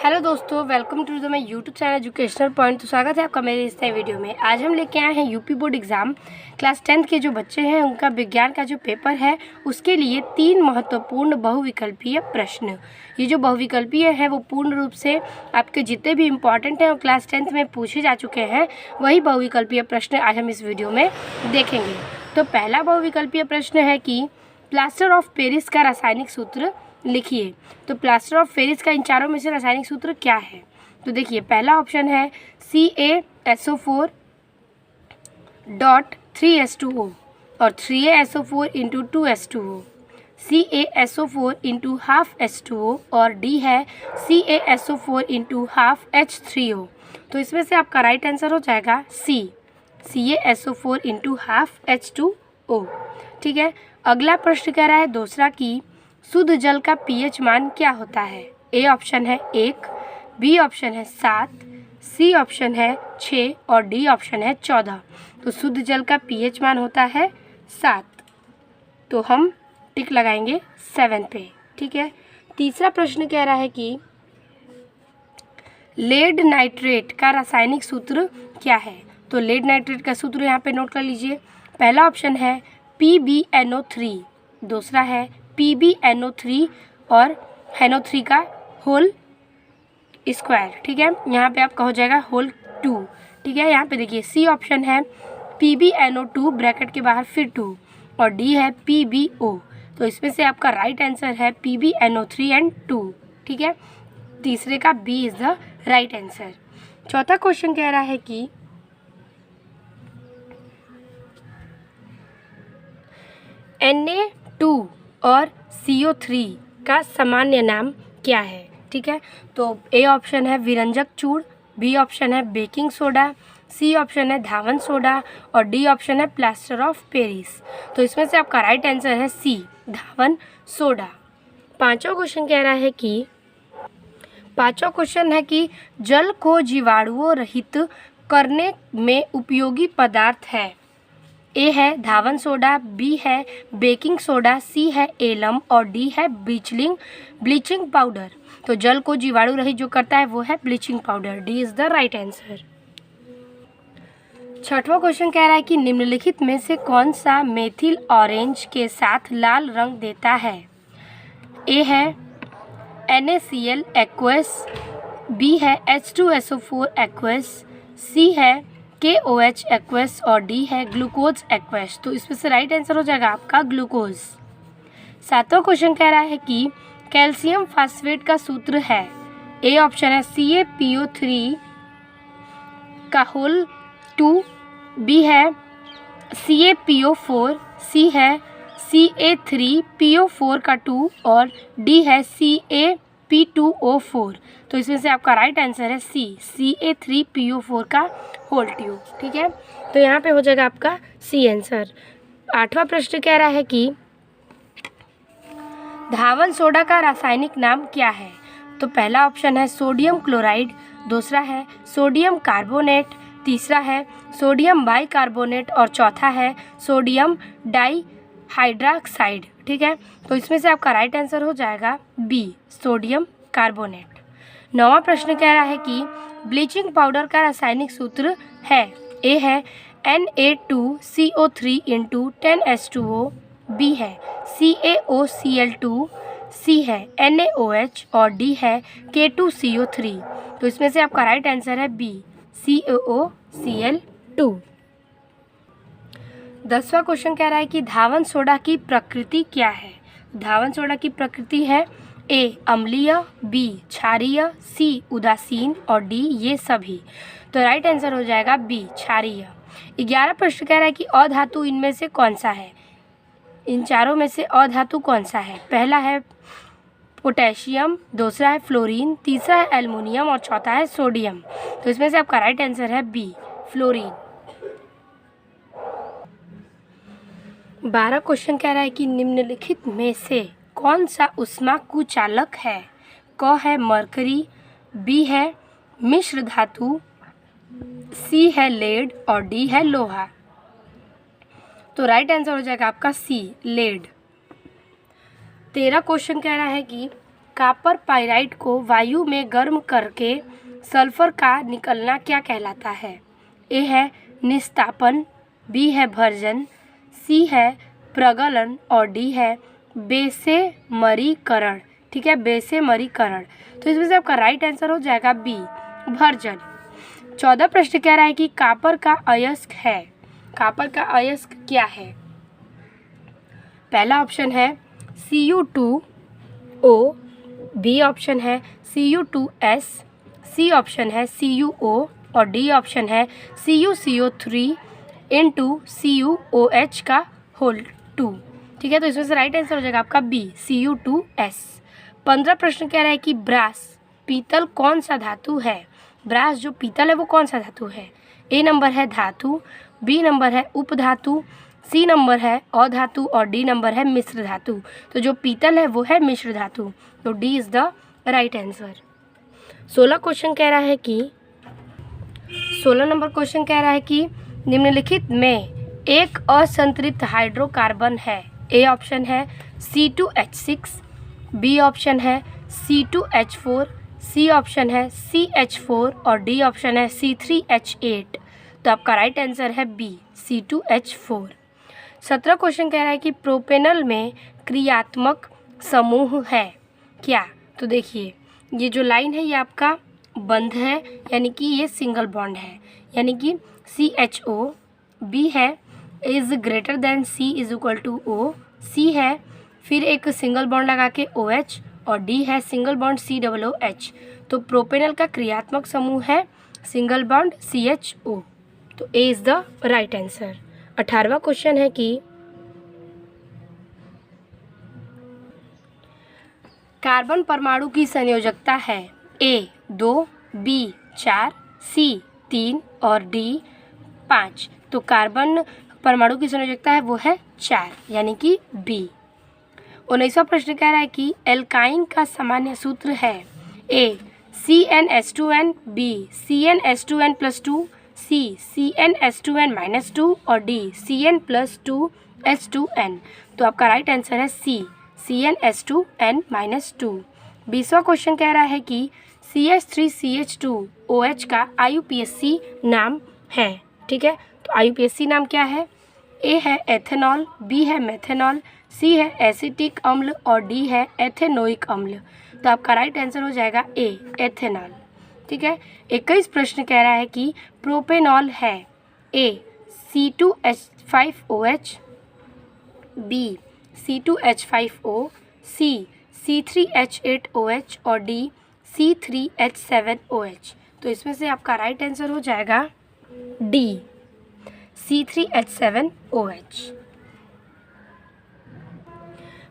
Hello दोस्तों, welcome to the my YouTube channel educational point. तो स्वागत है आपका मेरे इस नए वीडियो में। आज हम लेके आए हैं UP board exam class 10th के जो बच्चे हैं उनका विज्ञान का जो पेपर है उसके लिए 3 महत्वपूर्ण बहुविकल्पीय प्रश्न। ये जो बहुविकल्पीय है वो पूर्ण रूप से आपके जितने भी इम्पॉर्टेंट हैं और क्लास 10th में पूछे जा चुके हैं वही बहुविकल्पीय प्रश्न आज हम इस वीडियो में देखेंगे। तो पहला बहुविकल्पीय प्रश्न है कि प्लास्टर ऑफ पेरिस का रासायनिक सूत्र लिखिए। तो प्लास्टर ऑफ पेरिस का इन चारों में से रासायनिक सूत्र क्या है? तो देखिए, पहला ऑप्शन है CaSO4 डॉट 3H2O और 3aSO4 into 2H2O, CaSO4 into half H2O और डी है CaSO4 इंटू हाफ H3O। तो इसमें से आपका राइट आंसर हो जाएगा सी, CaSO4 इंटू हाफ H2O। ठीक है, अगला प्रश्न कह रहा है दूसरा कि शुद्ध जल का pH मान क्या होता है? ए ऑप्शन है 1, बी ऑप्शन है 7, सी ऑप्शन है 6 और डी ऑप्शन है 14। तो शुद्ध जल का pH मान होता है 7, तो हम टिक लगाएंगे 7 पे। ठीक है, तीसरा प्रश्न कह रहा है कि लेड नाइट्रेट का रासायनिक सूत्र क्या है? तो लेड नाइट्रेट का सूत्र यहाँ पे नोट कर लीजिए। पहला ऑप्शन है PbNO3, दूसरा है PbNO3 और NO3 का होल स्क्वायर। ठीक है, यहाँ पे आपका हो जाएगा होल 2। ठीक है, यहाँ पे देखिए सी ऑप्शन है PbNO2 ब्रैकेट के बाहर फिर 2 और डी है PbO। तो इसमें से आपका राइट आंसर है PbNO3 एंड 2। ठीक है, तीसरे का B is the right answer. चौथा क्वेश्चन कह रहा है कि Na2 और CO3 का सामान्य नाम क्या है? ठीक है, तो ए ऑप्शन है विरंजक चूर्ण, बी ऑप्शन है बेकिंग सोडा, सी ऑप्शन है धावन सोडा और डी ऑप्शन है प्लास्टर ऑफ पेरिस। तो इसमें से आपका राइट आंसर है सी, धावन सोडा। पांचवा क्वेश्चन है कि जल को जीवाणुओं रहित करने में उपयोगी पदार्थ है। ए है धावन सोडा, बी है बेकिंग सोडा, सी है एलम और डी है ब्लीचिंग पाउडर। तो जल को जीवाणु रहित जो करता है वो है bleaching powder. D is the right answer. छठवां क्वेश्चन कह रहा है कि निम्नलिखित में से कौन सा मेथिल ऑरेंज के साथ लाल रंग देता है? ए है NaCl एक्वस, बी है H2SO4 एक्वस, सी है KOH एक्वस और डी है ग्लूकोज एक्वस। तो इसमें से राइट आंसर हो जाएगा आपका ग्लूकोज। सातवां क्वेश्चन कह रहा है कि कैल्शियम फास्फेट का सूत्र है। ए ऑप्शन है CaPO3 का होल 2, बी है CaPO4, सी है CA3PO4 का 2 और डी है CaP2O4। तो इसमें से आपका राइट आंसर है सी, CA3PO4 का होल 2। ठीक है, तो यहाँ पे हो जाएगा आपका सी आंसर। आठवां प्रश्न कह रहा है कि धावन सोडा का रासायनिक नाम क्या है? तो पहला ऑप्शन है सोडियम क्लोराइड, दूसरा है सोडियम कार्बोनेट, तीसरा है सोडियम बाइकार्बोनेट और चौथा है सोडियम डाइहाइड्रॉक्साइड। ठीक है, तो इसमें से आपका राइट आंसर हो जाएगा बी, सोडियम कार्बोनेट। नौवां प्रश्न कह रहा है कि ब्लीचिंग पाउडर का रासायनिक सूत्र है। ए है Na2CO3 इंटू 10H2O, बी है CaOCl2, सी है NaOH और डी है K2CO3। तो इसमें से आपका राइट आंसर है बी, CaOCl2। 10वां क्वेश्चन कह रहा है कि धावन सोडा की प्रकृति क्या है? धावन सोडा की प्रकृति है ए अम्लीय, बी क्षारीय, सी उदासीन और डी ये सभी। तो राइट आंसर हो जाएगा बी, क्षारीय। 11वां प्रश्न कह रहा है कि अधातु इनमें से कौन सा है? इन चारों में से अधातु कौन सा है? पहला है पोटेशियम, दूसरा है फ्लोरीन, तीसरा है एल्युमिनियम और चौथा है सोडियम। तो इसमें से आपका राइट आंसर है बी, फ्लोरीन। 12वां क्वेश्चन कह रहा है कि निम्नलिखित में से कौन सा ऊष्मा कुचालक है? क है मरकरी, बी है मिश्र धातु, सी है लेड और डी है लोहा। तो राइट आंसर हो जाएगा आपका सी, लेड। 13वां क्वेश्चन कह रहा है कि कॉपर पाइराइट को वायु में गर्म करके सल्फर का निकलना क्या कहलाता है? ए है निस्तापन, बी है भर्जन, सी है प्रगलन और डी है बेसेमरीकरण। ठीक है, बेसेमरीकरण। तो इसमें से आपका राइट आंसर हो जाएगा बी, भर्जन। 14 प्रश्न कह रहा है कि कॉपर का अयस्क है। कॉपर का अयस्क क्या है? पहला ऑप्शन है Cu2O, बी ऑप्शन है Cu2S, सी ऑप्शन है CuO और डी ऑप्शन है CuCO3 इंटू CuOH का होल 2। ठीक है, तो इसमें से राइट आंसर हो जाएगा आपका बी, Cu2S। 15 प्रश्न कह रहा है कि ब्रास पीतल कौन सा धातु है? ब्रास जो पीतल है वो कौन सा धातु है? ए नंबर है धातु, बी नंबर है उपधातु, सी नंबर है अधातु और डी नंबर है मिश्र धातु। तो जो पीतल है वो है मिश्र धातु, तो D is the right answer. 16 question कह रहा है कि 16 नंबर क्वेश्चन कह रहा है कि निम्नलिखित में एक असंतृप्त हाइड्रोकार्बन है। ए ऑप्शन है C2H6, बी ऑप्शन है C2H4, सी ऑप्शन है CH4 और डी ऑप्शन है C3H8। तो आपका राइट आंसर है बी, C2H4। 17 क्वेश्चन कह रहा है कि प्रोपेनल में क्रियात्मक समूह है क्या? तो देखिए, ये जो लाइन है ये आपका बंध है, यानी कि ये सिंगल बॉन्ड है, यानी कि CHO, बी है is greater than C is equal to O, C है फिर एक सिंगल बॉन्ड लगा के OH और डी है सिंगल बॉन्ड COOH। तो प्रोपेनल का क्रियात्मक समूह है सिंगल बॉन्ड CHO, तो A is the right answer. 18वां क्वेश्चन है कि कार्बन परमाणु की संयोजकता है ए 2, बी 4, सी 3 और डी 5। तो कार्बन परमाणु की संयोजकता है वो है 4, यानी कि बी। 19वां प्रश्न कह रहा है कि एल्काइन का सामान्य सूत्र है ए CnH2n, बी CnH2n+2, सी CnH2n-2 और डी Cn+2H2n। तो आपका राइट आंसर है सी, CnH2n-2। 20वां क्वेश्चन कह रहा है कि CH3CH2OH का IUPAC नाम है। ठीक है, तो IUPAC नाम क्या है? ए है एथेनॉल, बी है मेथेनॉल, सी है एसिटिक अम्ल और डी है एथेनोइक अम्ल। तो आपका राइट आंसर हो जाएगा ए, एथेनॉल। ठीक है, 21 प्रश्न कह रहा है कि प्रोपेनॉल है ए C2H5OH, बी C2H5O, सी C3H8OH और डी C3H7OH। तो इसमें से आपका राइट आंसर हो जाएगा डी, C3H7OH।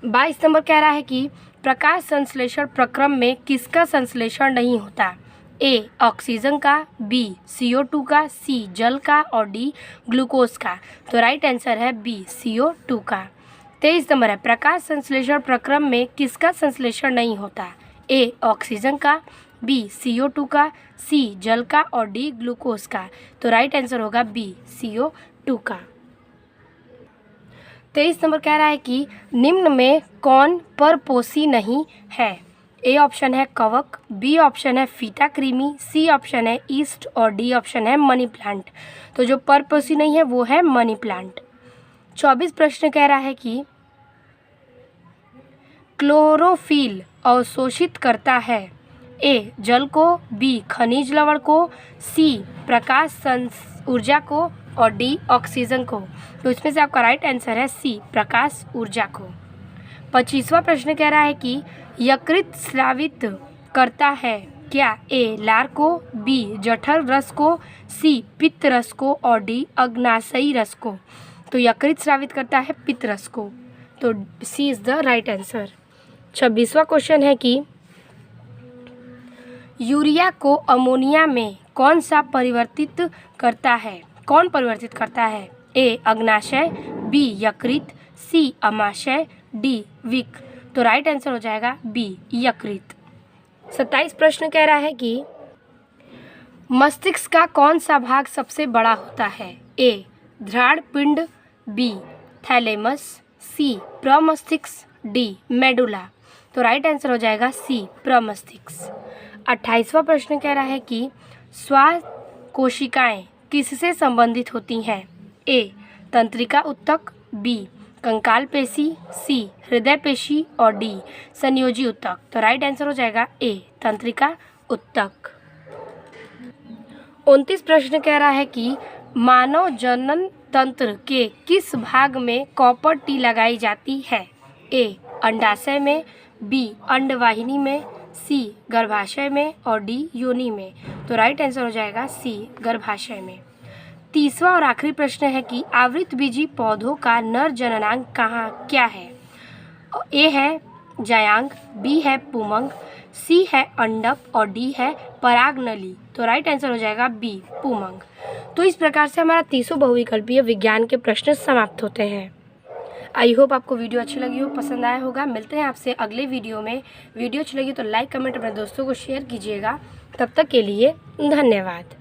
22 नंबर कह रहा है कि प्रकाश संश्लेषण प्रक्रम में किसका संश्लेषण नहीं होता? ए ऑक्सीजन का, बी CO2 का, सी जल का और डी ग्लूकोज का। तो राइट आंसर है बी, CO2 का। 23 नंबर है प्रकाश संश्लेषण प्रक्रम में किसका संश्लेषण नहीं होता? ए ऑक्सीजन का, बी CO2 का, सी जल का और डी ग्लूकोज का। तो राइट आंसर होगा बी, CO2 का। 23 नंबर कह रहा है कि निम्न में कौन परपोषी नहीं है? ए ऑप्शन है कवक, बी ऑप्शन है फीता कृमि, सी ऑप्शन है ईस्ट और डी ऑप्शन है मनी प्लांट। तो जो परपोषी नहीं है वो है मनी प्लांट। 24 प्रश्न कह रहा है कि क्लोरोफिल अवशोषित करता है ए जल को, बी खनिज लवण को, सी प्रकाश ऊर्जा को और डी ऑक्सीजन को। तो इसमें से आपका राइट आंसर है सी, प्रकाश ऊर्जा को। 25वां प्रश्न कह रहा है कि यकृत स्रावित करता है क्या? ए लार को, बी जठर रस को, सी पित्त रस को और डी अग्नाशयी रस को। तो यकृत स्रावित करता है पित्त रस को, तो C is the right answer. 26वां क्वेश्चन है कि यूरिया को अमोनिया में कौन सा परिवर्तित करता है? कौन परिवर्तित करता है? ए अग्नाशय, बी यकृत, सी अमाशय, डी विक। तो राइट आंसर हो जाएगा बी, यकृत। 27 प्रश्न कह रहा है कि मस्तिष्क का कौन सा भाग सबसे बड़ा होता है? ए ध्राण पिंड, बी थैलेमस, सी प्रमस्तिष्क, डी मेडुला। तो राइट आंसर हो जाएगा सी, प्रमस्तिष्क। 28वां प्रश्न कह रहा है कि श्वास कोशिकाएं किससे संबंधित होती हैं? ए, तंत्रिका ऊतक, बी, कंकाल पेशी, सी, हृदय पेशी और डी, संयोजी ऊतक। तो राइट आंसर हो जाएगा ए, तंत्रिका ऊतक। 29 प्रश्न कह रहा है कि मानव जनन तंत्र के किस भाग में कॉपर टी लगाई जाती है? ए, अंडाशय में, बी, अंडवाहिनी में, सी, गर्भाशय में और डी, योनि में। तो राइट आंसर हो जाएगा सी, गर्भाशय में। 30वां और आखिरी प्रश्न है कि आवृतबीजी पौधों का नर जननांग क्या है? ए है जायांग, बी है पुमंग, सी है अंडक और डी है परागनली। तो राइट आंसर हो जाएगा बी, पुमंग। तो इस प्रकार से हमारा 30 बहुविकल्पीय विज्ञान के प्रश्न समाप्त होते हैं। आई होप आपको वीडियो अच्छी लगी हो, पसंद आया होगा। मिलते हैं आपसे अगले वीडियो में। वीडियो अच्छी लगी तो लाइक कमेंट अपने दोस्तों को शेयर कीजिएगा। तब तक के लिए धन्यवाद।